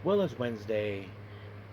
well as Wednesday,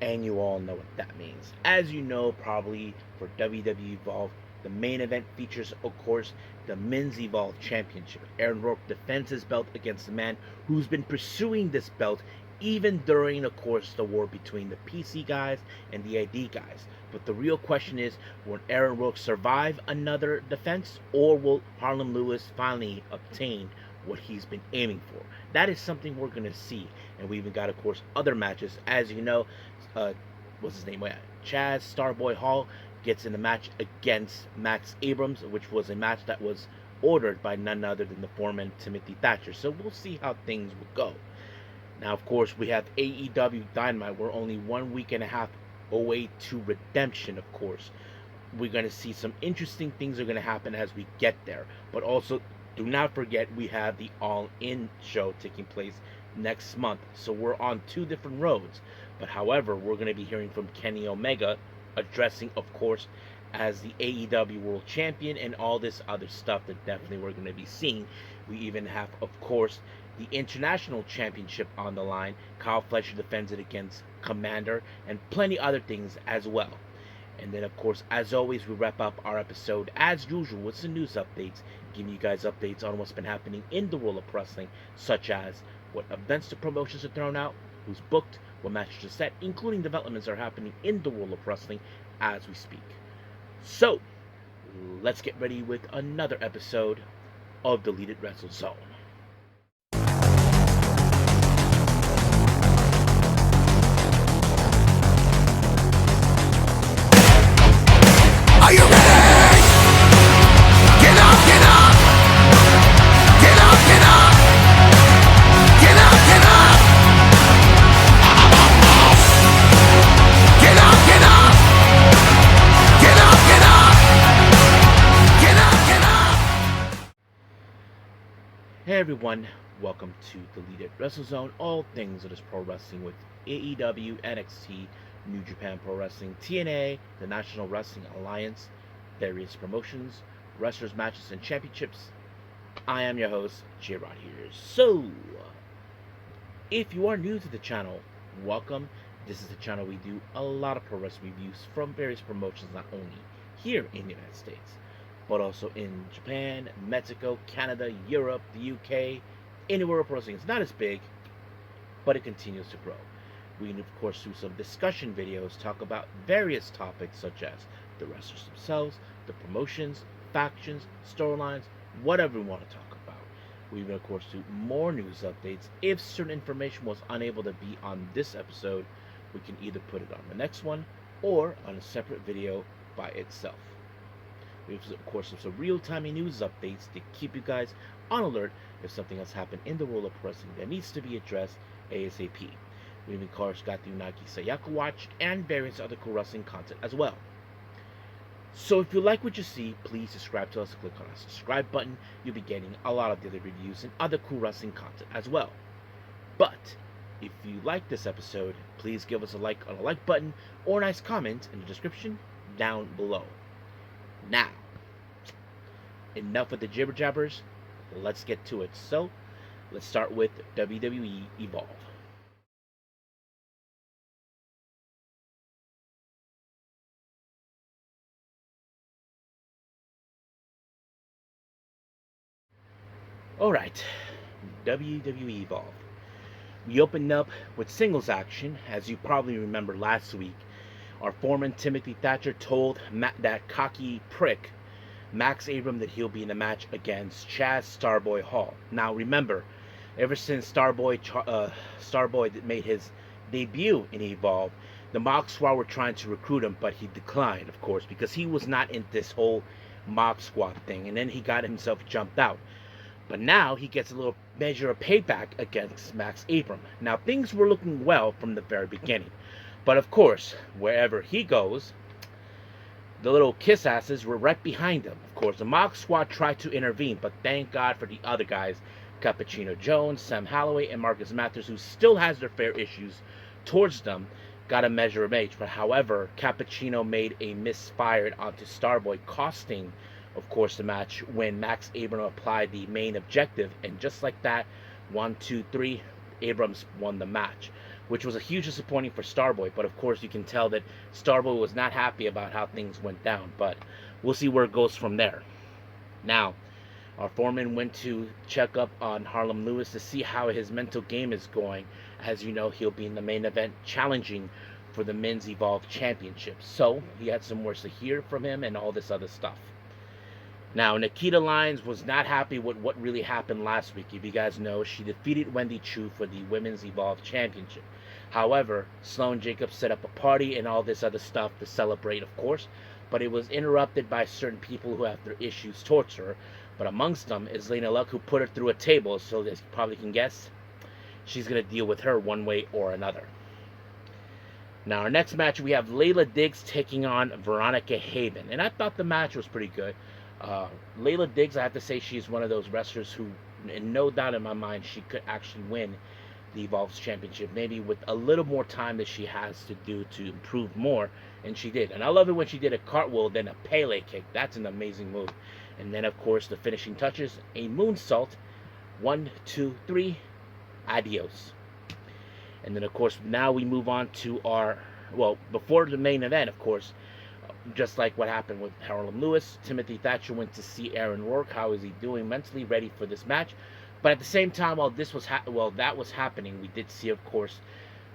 and you all know what that means. As you know, probably for WWE Evolve, the main event features, of course, the Men's Evolve Championship. Aaron Rourke defends his belt against the man who's been pursuing this belt even during, of course, the war between the PC guys and the ID guys. But the real question is, will Aaron Rourke survive another defense, or will Harlem Lewis finally obtain what he's been aiming for? That is something we're going to see. And we even got, of course, other matches. As you know, uh, what's his name? Chaz Starboy Hall gets in the match against Max Abrams, which was a match that was ordered by none other than the foreman Timothy Thatcher. So we'll see how things will go. Now, of course, we have AEW Dynamite. We're only 1 week and a half away to redemption, of course. We're going to see some interesting things are going to happen as we get there. But also, do not forget we have the All In show taking place next month. So we're on two different roads. But however, we're going to be hearing from Kenny Omega addressing, of course, as the AEW World Champion and all this other stuff that definitely we're going to be seeing. We even have, of course, the International Championship on the line. Kyle Fletcher defends it against Commander and plenty other things as well. And then, of course, as always, we wrap up our episode as usual with some news updates, giving you guys updates on what's been happening in the world of wrestling, such as what events the promotions are thrown out, who's booked, what matches are set, including developments that are happening in the world of wrestling as we speak. So, let's get ready with another episode of Deleted Wrestle Zone. Are you ready? Get up, get up! Get up, get up! Get up, get up! Get up, get up! Get up, get up! Get up, get up! Hey everyone, welcome to Deleted Wrestle Zone, all things that is pro wrestling with AEW, NXT, New Japan Pro Wrestling, TNA, the National Wrestling Alliance, various promotions, wrestlers, matches, and championships. I am your host, J-Rod here. So, if you are new to the channel, welcome. This is the channel we do a lot of pro wrestling reviews from various promotions, not only here in the United States, but also in Japan, Mexico, Canada, Europe, the UK, anywhere pro wrestling is not as big, but it continues to grow. We can, of course, do some discussion videos, talk about various topics such as the wrestlers themselves, the promotions, factions, storylines, whatever we want to talk about. We will, of course, do more news updates. If certain information was unable to be on this episode, we can either put it on the next one or on a separate video by itself. We have, of course, some real-time news updates to keep you guys on alert if something has happened in the world of wrestling that needs to be addressed ASAP. We even, of course, got the Unagi Sayaka Watch and various other cool wrestling content as well. So if you like what you see, please subscribe to us. Click on the subscribe button. You'll be getting a lot of the other reviews and other cool wrestling content as well. But if you like this episode, please give us a like on the like button or a nice comment in the description down below. Now, enough with the jibber jabbers. Let's get to it. So, let's start with WWE Evolve. Alright, WWE Evolve. We opened up with singles action. As you probably remember last week, our foreman Timothy Thatcher told that cocky prick Max Abrams that he'll be in the match against Chaz Starboy Hall. Now remember, ever since Starboy made his debut in Evolve, the Mock Squad were trying to recruit him, but he declined, of course, because he was not in this whole Mock Squad thing, and then he got himself jumped out. But now he gets a little measure of payback against Max Abrams. Now things were looking well from the very beginning. But of course, wherever he goes, the little kiss asses were right behind him. Of course, the Mock Squad tried to intervene, but thank God for the other guys, Cappuccino Jones, Sam Holloway, and Marcus Mathers, who still has their fair issues towards them, got a measure of age. But however, Cappuccino made a misfire onto Starboy, costing, of course, the match when Max Abrams applied the main objective. And just like that, 1, 2, 3, Abrams won the match. which was a huge disappointing for Starboy. But of course, you can tell that Starboy was not happy about how things went down. But we'll see where it goes from there. Now, our foreman went to check up on Harlem Lewis to see how his mental game is going. As you know, he'll be in the main event challenging for the Men's Evolve Championship. So he had some words to hear from him and all this other stuff. Now, Nikita Lyons was not happy with what really happened last week. If you guys know, she defeated Wendy Chu for the Women's Evolve Championship. However, Sloan Jacobs set up a party and all this other stuff to celebrate, of course, but it was interrupted by certain people who have their issues towards her. But amongst them is Lena Luck, who put her through a table, so as you probably can guess, she's going to deal with her one way or another. Now, our next match, we have Layla Diggs taking on Veronica Haven. And I thought the match was pretty good. Layla Diggs, I have to say, she's one of those wrestlers who, in no doubt in my mind, she could actually win the Evolve's Championship. Maybe with a little more time that she has to do to improve more. And she did. And I love it when she did a cartwheel, then a Pele kick. That's an amazing move. And then, of course, the finishing touches, a moonsault. 1, 2, 3, adios. And then, of course, now we move on to our, well, before the main event, of course, just like what happened with Harlem Lewis, Timothy Thatcher went to see Aaron Rourke. How is he doing mentally, ready for this match? But at the same time, while this was that was happening, we did see, of course,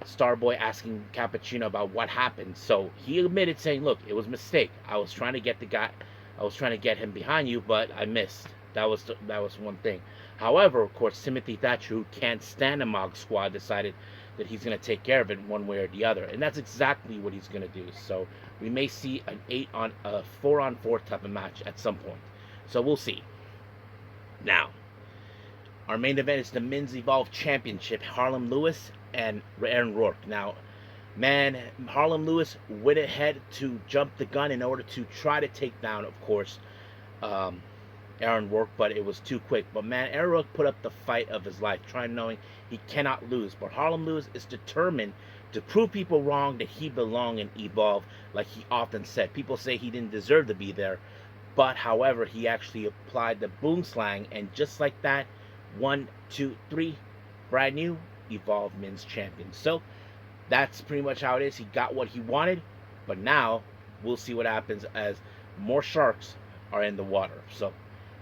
Starboy asking Cappuccino about what happened. So he admitted, saying, "Look, it was a mistake. I was trying to get the guy, I was trying to get him behind you, but I missed. That was one thing." However, of course, Timothy Thatcher, who can't stand a Mog Squad, decided that he's going to take care of it one way or the other, and that's exactly what he's going to do. So we may see an 4-on-4 type of match at some point. So we'll see. Now, our main event is the Men's Evolve Championship. Harlem Lewis and Aaron Rourke. Now, man, Harlem Lewis went ahead to jump the gun in order to try to take down, of course, Aaron Rourke, but it was too quick. But man, Aaron Rourke put up the fight of his life, trying, knowing he cannot lose. But Harlem Lewis is determined to prove people wrong that he belonged in Evolve, like he often said. People say he didn't deserve to be there, but however, he actually applied the boom slang, and just like that, 1, 2, 3, brand new Evolve Men's Champion. So that's pretty much how it is. He got what he wanted, but now we'll see what happens as more sharks are in the water. So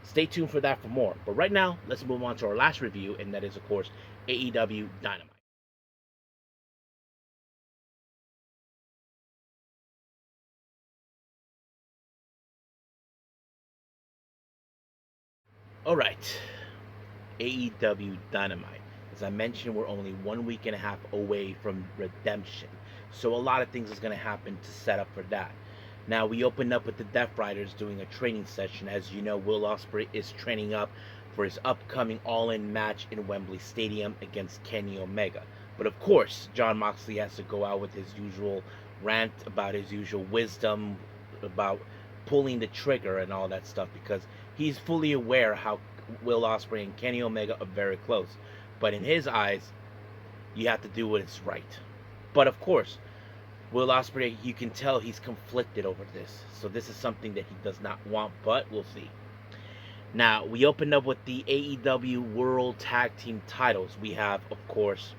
stay tuned for that for more. But right now, let's move on to our last review, and that is, of course, AEW Dynamite. Alright, AEW Dynamite. As I mentioned, we're only 1 week and a half away from Redemption. So a lot of things is going to happen to set up for that. Now, we opened up with the Death Riders doing a training session. As you know, Will Ospreay is training up for his upcoming All-In match in Wembley Stadium against Kenny Omega. But of course, Jon Moxley has to go out with his usual rant about his usual wisdom, about pulling the trigger and all that stuff, because he's fully aware how Will Ospreay and Kenny Omega are very close. But in his eyes, you have to do what is right. But of course, Will Ospreay, you can tell he's conflicted over this. So this is something that he does not want, but we'll see. Now, we opened up with the AEW World Tag Team titles. We have, of course,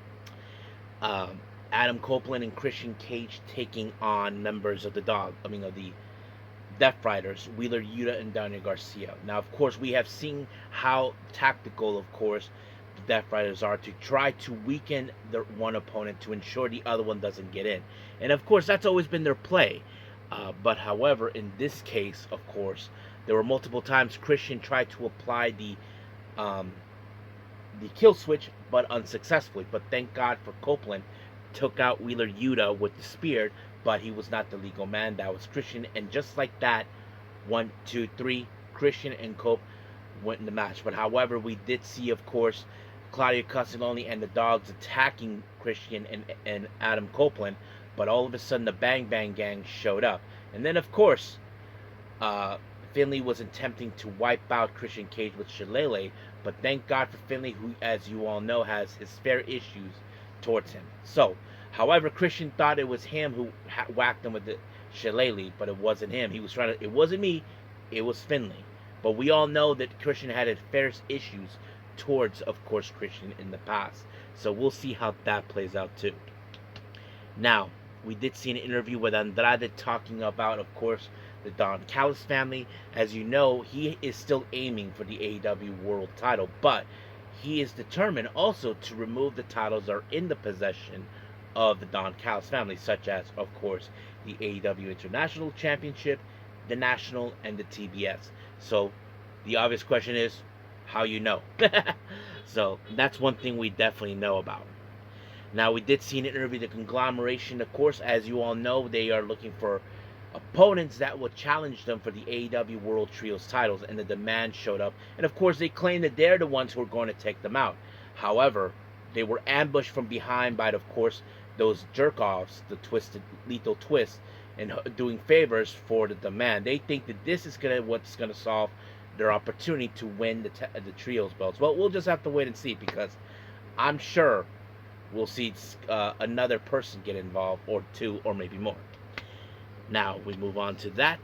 Adam Copeland and Christian Cage taking on members of the Death Riders, Wheeler Yuta and Daniel Garcia. Now, of course, we have seen how tactical, of course, the Death Riders are to try to weaken the one opponent to ensure the other one doesn't get in. And, of course, that's always been their play. But, however, in this case, of course, there were multiple times Christian tried to apply the kill switch, but unsuccessfully. But thank God for Copeland, took out Wheeler Yuta with the spear, but he was not the legal man. That was Christian, and just like that, 1, 2, 3, Christian and Cope went in the match. But however, we did see, of course, Claudio Castelloni and the Dogs attacking Christian and Adam Copeland, but all of a sudden the Bang Bang Gang showed up. And then, of course, Finlay was attempting to wipe out Christian Cage with Shillelagh, but thank God for Finlay, who, as you all know, has his fair issues towards him. So, however, Christian thought it was him who whacked him with the Shillelagh, but it wasn't him. He was trying to, it wasn't me, it was Finlay. But we all know that Christian had his fair issues towards, of course, Christian in the past. So we'll see how that plays out too. Now, we did see an interview with Andrade talking about, of course, the Don Callis family. As you know, he is still aiming for the AEW World title, but he is determined also to remove the titles that are in the possession of the Don Callis family, such as, of course, the AEW International Championship, the National, and the TBS. So, the obvious question is, how you know? So, that's one thing we definitely know about. Now, we did see an interview, the conglomeration, of course, as you all know, they are looking for opponents that will challenge them for the AEW World Trios titles, and the demand showed up. And of course, they claim that they're the ones who are going to take them out. However, they were ambushed from behind by, of course, those jerk offs, the Twisted Lethal Twist, and doing favors for the demand. They think that this is what's gonna solve their opportunity to win the trios belts. Well, we'll just have to wait and see, because I'm sure we'll see another person get involved, or two, or maybe more. Now, we move on to that.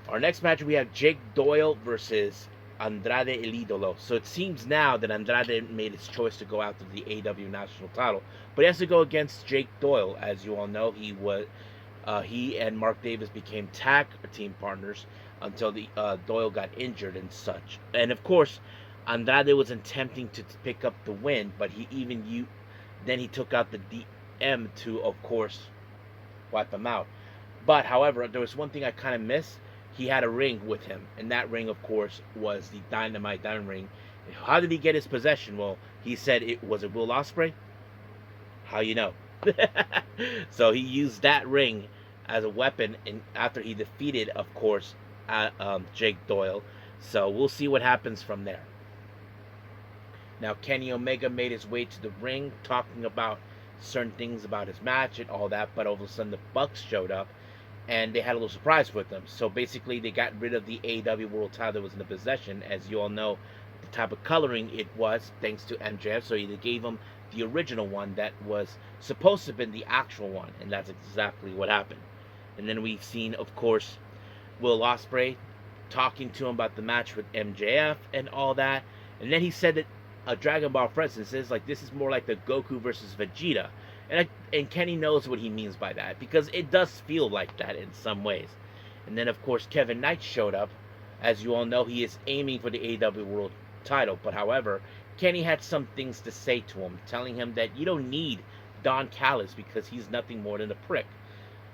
Our next match, we have Jake Doyle versus Andrade El Idolo. So it seems now that Andrade made his choice to go after the AEW National title, but he has to go against Jake Doyle. As you all know, he and Mark Davis became tag team partners until the Doyle got injured and such. And of course, Andrade was attempting to pick up the win, but then he took out the DM to, of course, wipe him out. But however, there was one thing I kind of missed. He had a ring with him, and that ring, of course, was the Dynamite Diamond ring. How did he get his possession? Well, he said it was a Will Ospreay. How you know? So he used that ring as a weapon, and after he defeated, of course, Jake Doyle. So we'll see what happens from there. Now, Kenny Omega made his way to the ring, talking about certain things about his match and all that, but all of a sudden the Bucks showed up, and they had a little surprise with them. So basically, they got rid of the AEW World title that was in the possession. As you all know, the type of coloring it was, thanks to MJF, so they gave him the original one that was supposed to have been the actual one, and that's exactly what happened. And then we've seen, of course, Will Ospreay talking to him about the match with MJF and all that, and then he said that a Dragon Ball Fresno says like this is more like the Goku versus Vegeta, and Kenny knows what he means by that, because it does feel like that in some ways. And then of course Kevin Knight showed up. As you all know, he is aiming for the AEW World title, but however, Kenny had some things to say to him, telling him that you don't need Don Callis because he's nothing more than a prick,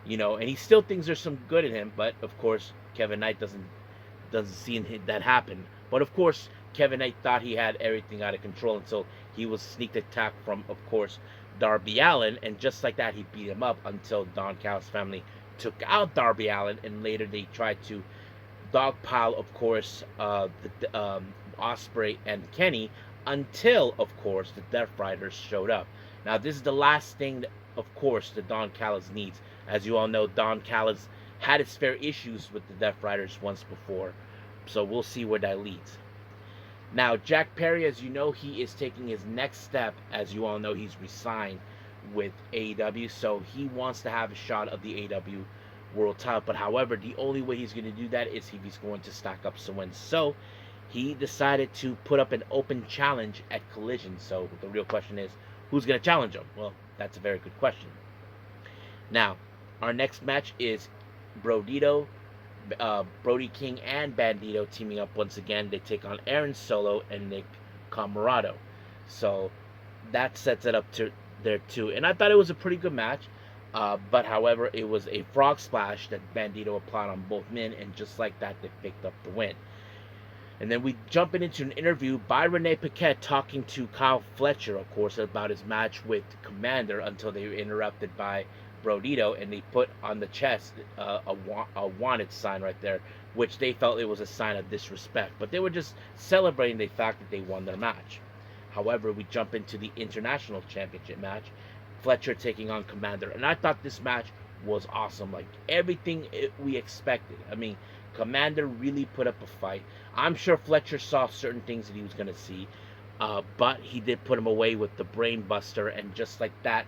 and he still thinks there's some good in him, but of course Kevin Knight doesn't see that happen. But of course, Kevin Knight thought he had everything out of control until he was sneaked attack from, of course, Darby Allin, and just like that, he beat him up until Don Callis' family took out Darby Allin, and later they tried to dogpile, of course, Ospreay and Kenny, until, of course, the Death Riders showed up. Now, this is the last thing that, of course, the Don Callis needs. As you all know, Don Callis had his fair issues with the Death Riders once before, so we'll see where that leads. Now, Jack Perry, as you know, he is taking his next step. As you all know, he's resigned with AEW, so he wants to have a shot of the AEW World title. But however, the only way he's going to do that is if he's going to stack up some wins. So he decided to put up an open challenge at Collision. So the real question is, who's going to challenge him? Well, that's a very good question. Now, our next match is Brody King and Bandito teaming up once again. They take on Aaron Solo and Nick Comoroto. So that sets it up to there too. And I thought it was a pretty good match. But however, it was a frog splash that Bandito applied on both men, and just like that, they picked up the win. And then we jump into an interview by Renee Paquette talking to Kyle Fletcher, of course, about his match with Commander, until they were interrupted by Brodito, and they put on the chest a wanted sign right there, which they felt it was a sign of disrespect. But they were just celebrating the fact that they won their match. However, we jump into the International Championship match. Fletcher taking on Commander. And I thought this match was awesome. Like, everything we expected. I mean, Commander really put up a fight. I'm sure Fletcher saw certain things that he was going to see. But he did put him away with the Brain Buster. And just like that,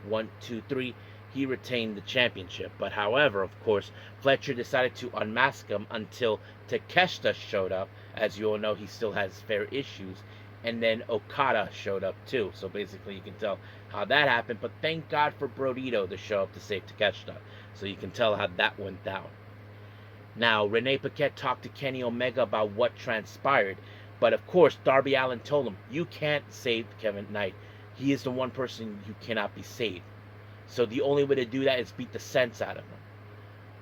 1, 2, 3, he retained the championship. But however, of course, Fletcher decided to unmask him until Takeshita showed up. As you all know, he still has fair issues. And then Okada showed up too. So basically, you can tell how that happened. But thank God for Brodito to show up to save Takeshita. So you can tell how that went down. Now, Renee Paquette talked to Kenny Omega about what transpired. But of course, Darby Allin told him, you can't save Kevin Knight. He is the one person who cannot be saved. So the only way to do that is beat the sense out of him.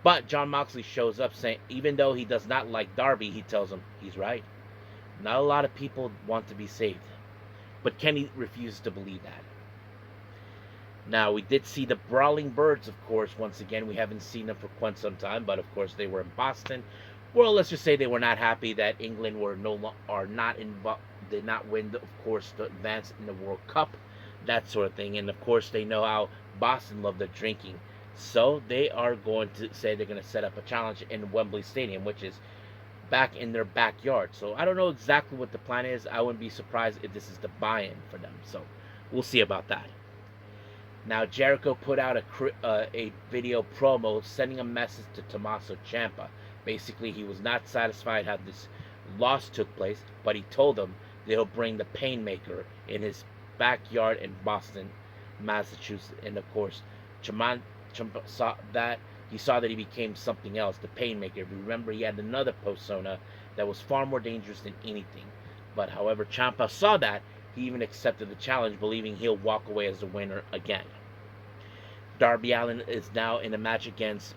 But Jon Moxley shows up saying, even though he does not like Darby, he tells him he's right. Not a lot of people want to be saved. But Kenny refuses to believe that. Now, we did see the Brawling Birds, of course, once again. We haven't seen them for quite some time, but of course they were in Boston. Well, let's just say they were not happy that England did not win, of course, the advance in the World Cup, that sort of thing. And of course, they know how Boston love their drinking. So they are going to say they're going to set up a challenge in Wembley Stadium, which is back in their backyard. So I don't know exactly what the plan is. I wouldn't be surprised if this is the buy-in for them. So we'll see about that. Now Jericho put out a video promo sending a message to Tommaso Ciampa. Basically, he was not satisfied how this loss took place, but he told them that he'll bring the Painmaker in his backyard in Boston, Massachusetts. And of course, Ciampa saw that. He saw that he became something else, the Painmaker. Remember, he had another persona that was far more dangerous than anything. But however, Ciampa saw that, he even accepted the challenge, believing he'll walk away as the winner again. Darby Allin is now in a match against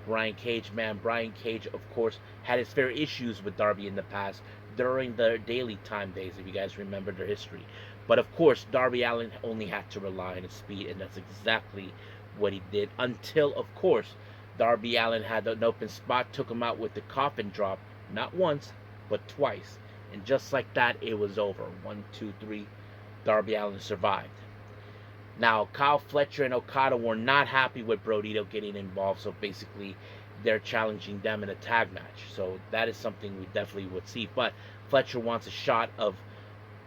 Brian Cage. Man, Brian Cage, of course, had his fair issues with Darby in the past during the Daily Time days, if you guys remember their history. But of course, Darby Allin only had to rely on his speed, and that's exactly what he did until, of course, Darby Allin had an open spot, took him out with the coffin drop, not once, but twice. And just like that, it was over. 1, 2, 3, Darby Allin survived. Now, Kyle Fletcher and Okada were not happy with Brodito getting involved, so basically they're challenging them in a tag match. So that is something we definitely would see. But Fletcher wants a shot of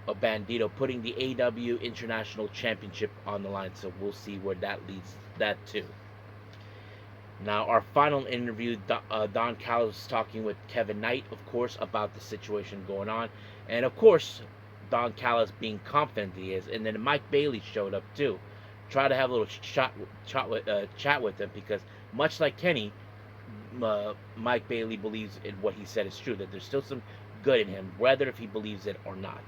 a Bandito putting the AEW International Championship on the line, so we'll see where that leads that to. Now, our final interview, Don Callis talking with Kevin Knight, of course, about the situation going on. And, of course, Don Callis being confident he is. And then Mike Bailey showed up, too. Try to have a little chat with him because, much like Kenny, Mike Bailey believes in what he said is true, that there's still some good in him, whether if he believes it or not.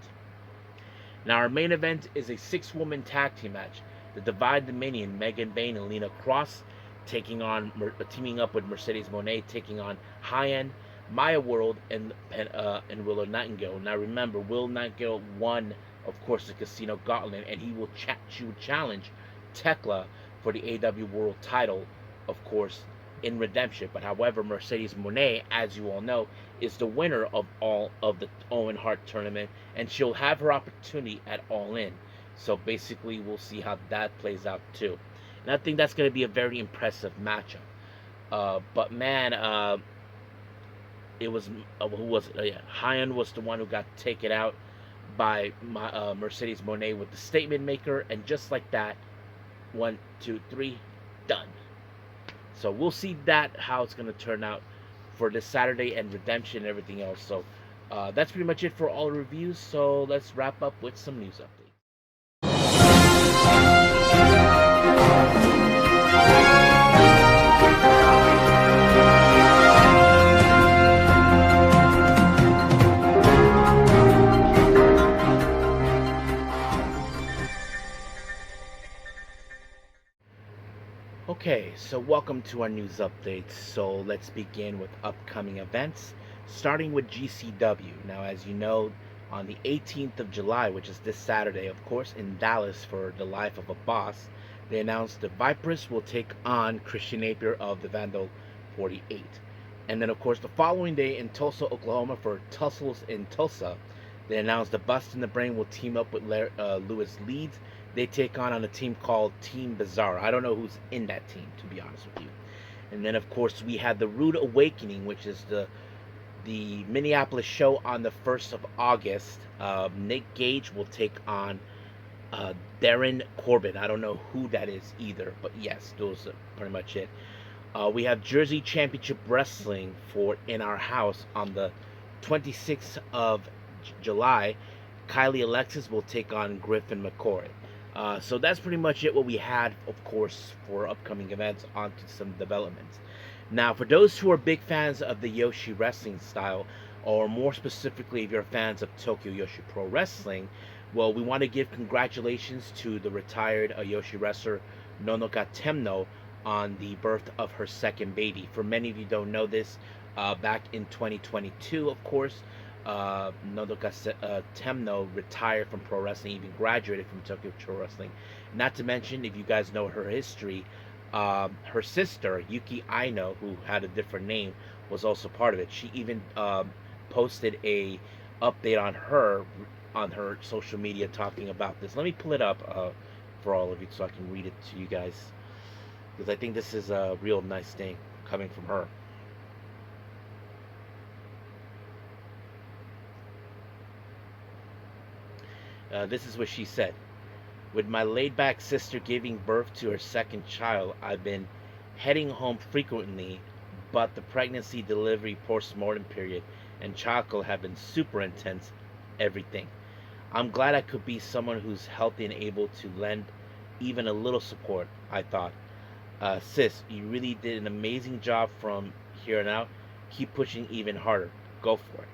Now, our main event is a 6-woman tag team match. The Divine Dominion, Megan Bayne and Lena Cross, teaming up with Mercedes Moné, taking on High-End, Maya World, and Willow Nightingale. Now remember, Will Nightingale won, of course, the Casino Gauntlet, and she would challenge Tekla for the AEW World title, of course, in Redemption. But however, Mercedes Moné, as you all know, is the winner of all of the Owen Hart tournament, and she'll have her opportunity at All In. So basically, we'll see how that plays out too. And I think that's going to be a very impressive matchup. But man, it was who was it? Yeah, High-End was the one who got taken out by Mercedes Moné with the Statement Maker, and just like that, 1, 2, 3, done. So we'll see how it's going to turn out for this Saturday and Redemption and everything else. So that's pretty much it for all reviews. So let's wrap up with some news updates. Okay, so welcome to our news updates. So let's begin with upcoming events, starting with GCW. Now, as you know, on the 18th of July, which is this Saturday, of course, in Dallas for the Life of a Boss, they announced the Viperous will take on Christian Napier of the Vandal 48. And then, of course, the following day in Tulsa, Oklahoma for Tussles in Tulsa, they announced the Bust in the Brain will team up with Lewis Leeds. They take on a team called Team Bizarre. I don't know who's in that team, to be honest with you. And then, of course, we had the Rude Awakening, which is the Minneapolis show on the 1st of August. Nick Gage will take on Darren Corbin. I don't know who that is either, but yes, those are pretty much it. We have Jersey Championship Wrestling for In Our House on the 26th of July. Kylie Alexis will take on Griffin McCoy. So that's pretty much it. What we had, of course, for upcoming events. On to some developments. Now, for those who are big fans of the Yoshi wrestling style, or more specifically, if you're fans of Tokyo Yoshi Pro Wrestling, well, we want to give congratulations to the retired Yoshi wrestler Nodoka Tenmo on the birth of her second baby. For many of you don't know this, back in 2022, of course, Nodoka Tenmo retired from pro wrestling, even graduated from Tokyo Pro Wrestling. Not to mention, if you guys know her history, her sister Yuki Aino, who had a different name, was also part of it. She even posted a update on her social media talking about this. Let me pull it up for all of you so I can read it to you guys, because I think this is a real nice thing coming from her. This is what she said. With my laid back sister giving birth to her second child, I've been heading home frequently, but the pregnancy, delivery, postmortem period, and childcare have been super intense. Everything. I'm glad I could be someone who's healthy and able to lend even a little support, I thought. Sis, you really did an amazing job from here on out. Keep pushing even harder. Go for it.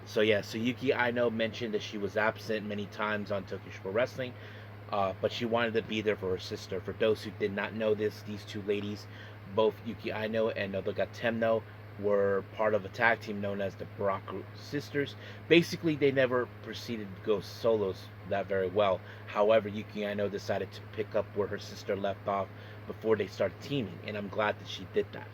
So yeah, so Yuki Aino mentioned that she was absent many times on Tokyo Pro Wrestling, but she wanted to be there for her sister. For those who did not know this, these two ladies, both Yuki Aino and Nodoka Tenmo, were part of a tag team known as the Baraku Sisters. Basically, they never proceeded to go solos that very well. However, Yuki Aino decided to pick up where her sister left off before they started teaming, and I'm glad that she did that.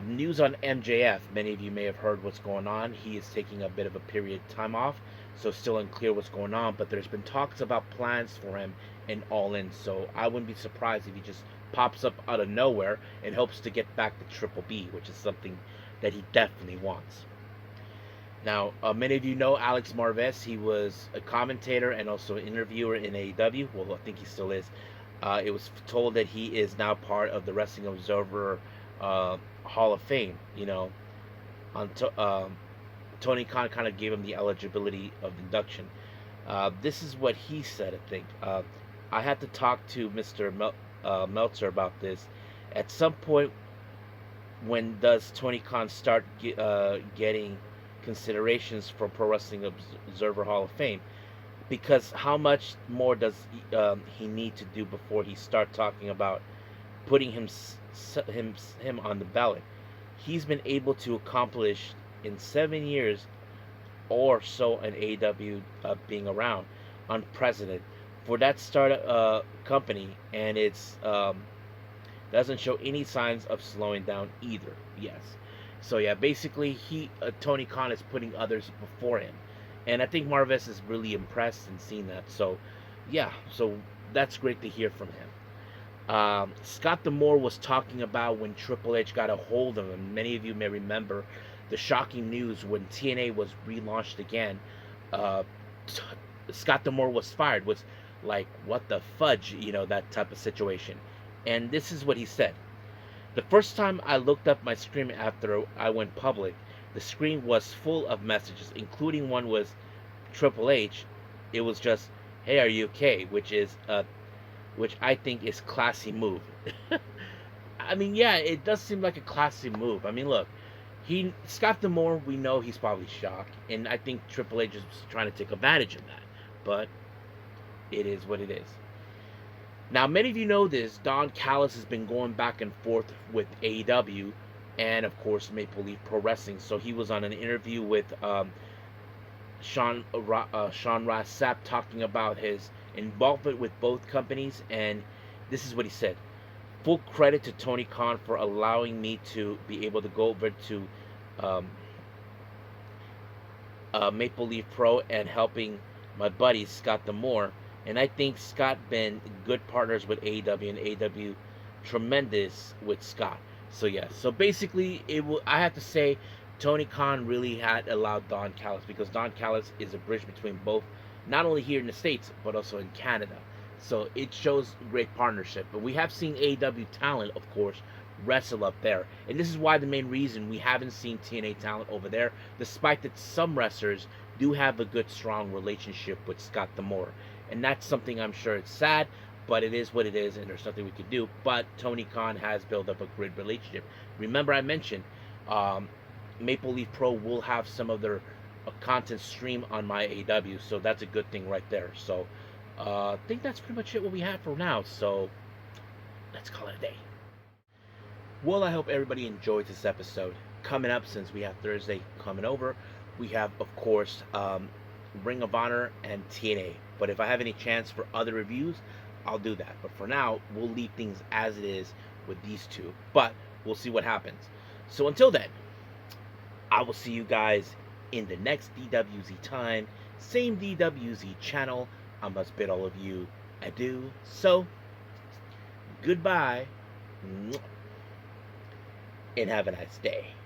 News on MJF. Many of you may have heard what's going on. He is taking a bit of a period time off, so still unclear what's going on, but there's been talks about plans for him in All In, so I wouldn't be surprised if he just pops up out of nowhere and hopes to get back to Triple B, which is something that he definitely wants. Now, many of you know Alex Marves. He was a commentator and also an interviewer in AEW. Well, I think he still is. It was told that he is now part of the Wrestling Observer Hall of Fame. You know, on Tony Khan kind of gave him the eligibility of induction. This is what he said, I think. I had to talk to Mr. Meltzer about this. At some point, when does Tony Khan start getting considerations for Pro Wrestling Observer Hall of Fame? Because how much more does he need to do before he start talking about putting him on the ballot? He's been able to accomplish in 7 years or so in AEW being around, unprecedented for that startup company, and it's doesn't show any signs of slowing down either. Yes, so yeah, basically Tony Khan is putting others before him, and I think Marves is really impressed and seeing that. So yeah, so that's great to hear from him. Scott D'Amore was talking about when Triple H got a hold of him. Many of you may remember the shocking news when TNA was relaunched again. Uh, Scott D'Amore was fired. Was like, what the fudge, that type of situation. And this is what he said. The first time I looked up my screen after I went public, the screen was full of messages, including one was Triple H. It was just, "Hey, are you okay?" Which I think is classy move. I mean, yeah, it does seem like a classy move. I mean, look, Scott D'Amore, we know he's probably shocked, and I think Triple H is trying to take advantage of that. But it is what it is. Now, many of you know this. Don Callis has been going back and forth with AEW and, of course, Maple Leaf Pro Wrestling. So he was on an interview with Sean Ross Sapp talking about his involvement with both companies, and this is what he said. Full credit to Tony Khan for allowing me to be able to go over to Maple Leaf Pro and helping my buddy Scott D'Amore. And I think Scott been good partners with AEW, and AEW tremendous with Scott. So yeah, so basically I have to say Tony Khan really had allowed Don Callis, because Don Callis is a bridge between both, not only here in the States but also in Canada. So it shows great partnership. But we have seen AEW talent, of course, wrestle up there, and this is why the main reason we haven't seen TNA talent over there, despite that some wrestlers do have a good, strong relationship with Scott D'Amore. And that's something I'm sure it's sad, but it is what it is, and there's nothing we can do. But Tony Khan has built up a great relationship. Remember, I mentioned um, Maple Leaf Pro will have some of their content stream on my AEW, so that's a good thing right there. So I think that's pretty much it what we have for now. So let's call it a day. Well, I hope everybody enjoyed this episode. Coming up, since we have Thursday coming over, we have, of course, Ring of Honor and TNA. But if I have any chance for other reviews, I'll do that. But for now, we'll leave things as it is with these two. But we'll see what happens. So until then, I will see you guys in the next DWZ time. Same DWZ channel. I must bid all of you adieu. So, goodbye. And have a nice day.